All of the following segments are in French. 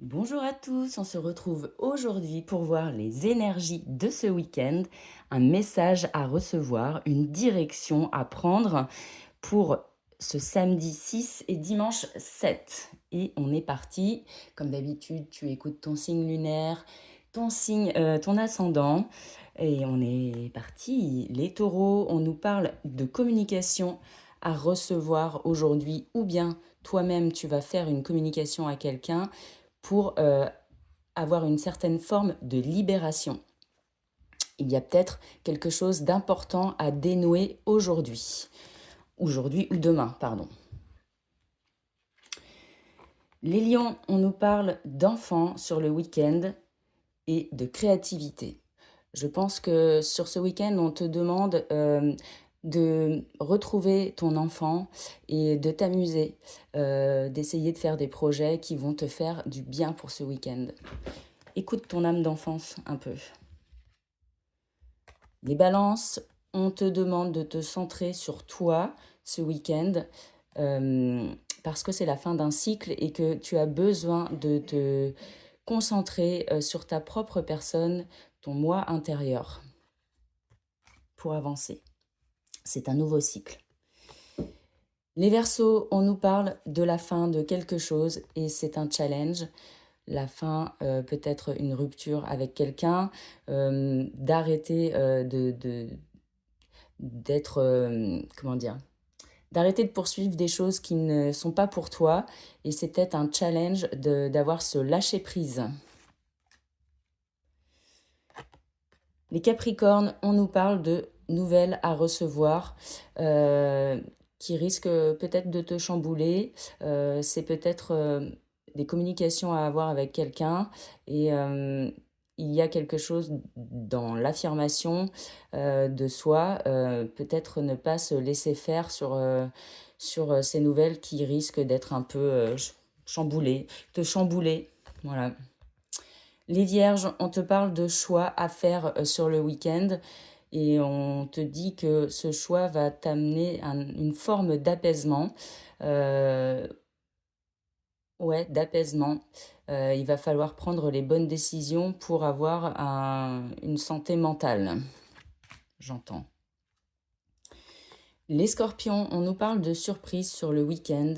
Bonjour à tous, on se retrouve aujourd'hui pour voir les énergies de ce week-end, un message à recevoir, une direction à prendre pour ce samedi 6 et dimanche 7. Et on est parti, comme d'habitude, tu écoutes ton signe lunaire, ton ascendant, et on est parti. Les taureaux, on nous parle de communication à recevoir aujourd'hui, ou bien toi-même tu vas faire une communication à quelqu'un pour avoir une certaine forme de libération. Il y a peut-être quelque chose d'important à dénouer aujourd'hui. Aujourd'hui ou demain, pardon. Les lions, on nous parle d'enfants sur le week-end et de créativité. Je pense que sur ce week-end, on te demande de retrouver ton enfant et de t'amuser, d'essayer de faire des projets qui vont te faire du bien pour ce week-end. Écoute ton âme d'enfance un peu. Les balances, on te demande de te centrer sur toi ce week-end parce que c'est la fin d'un cycle et que tu as besoin de te concentrer sur ta propre personne, ton moi intérieur pour avancer. C'est un nouveau cycle. Les Verseaux, on nous parle de la fin de quelque chose et c'est un challenge. La fin peut être une rupture avec quelqu'un, d'arrêter d'être, comment dire, d'arrêter de poursuivre des choses qui ne sont pas pour toi. Et c'est peut-être un challenge d'avoir ce lâcher-prise. Les Capricornes, on nous parle de nouvelles à recevoir qui risquent peut-être de te chambouler. C'est peut-être des communications à avoir avec quelqu'un et il y a quelque chose dans l'affirmation de soi, peut-être ne pas se laisser faire sur ces nouvelles qui risquent d'être un peu chamboulées, te chambouler. Voilà. Les Vierges, on te parle de choix à faire sur le week-end et on te dit que ce choix va t'amener une forme d'apaisement. Ouais, d'apaisement. Il va falloir prendre les bonnes décisions pour avoir une santé mentale, j'entends. Les Scorpions, on nous parle de surprises sur le week-end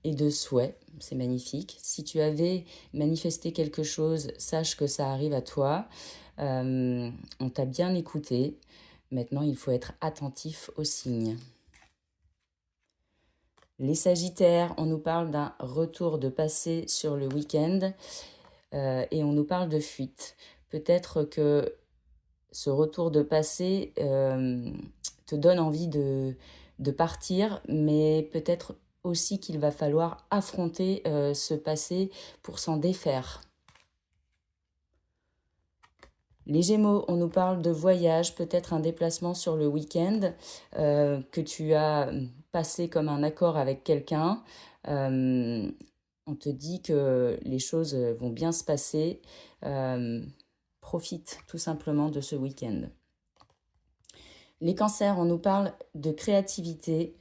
et de souhaits. C'est magnifique. Si tu avais manifesté quelque chose, sache que ça arrive à toi. On t'a bien écouté. Maintenant, il faut être attentif aux signes. Les Sagittaires, on nous parle d'un retour de passé sur le week-end et on nous parle de fuite. Peut-être que ce retour de passé te donne envie de partir, mais peut-être aussi qu'il va falloir affronter ce passé pour s'en défaire. Les Gémeaux, on nous parle de voyage, peut-être un déplacement sur le week-end que tu as passé comme un accord avec quelqu'un. On te dit que les choses vont bien se passer. Profite tout simplement de ce week-end. Les Cancers, on nous parle de créativité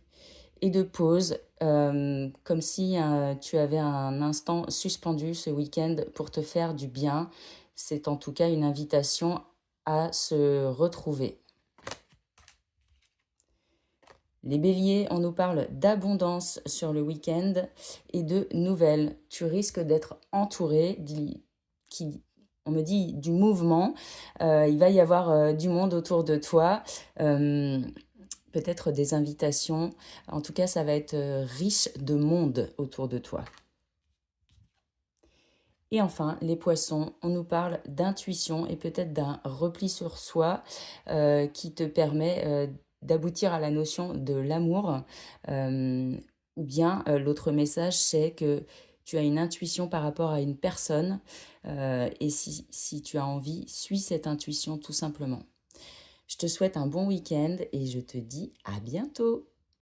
et de pause, comme si tu avais un instant suspendu ce week-end pour te faire du bien. C'est en tout cas une invitation à se retrouver. Les Béliers, on nous parle d'abondance sur le week-end et de nouvelles. Tu risques d'être entouré, on me dit du mouvement. Il va y avoir du monde autour de toi. Peut-être des invitations. En tout cas, ça va être riche de monde autour de toi. Et enfin, les poissons, on nous parle d'intuition et peut-être d'un repli sur soi qui te permet d'aboutir à la notion de l'amour. Ou bien l'autre message, c'est que tu as une intuition par rapport à une personne et si tu as envie, suis cette intuition tout simplement. Je te souhaite un bon week-end et je te dis à bientôt.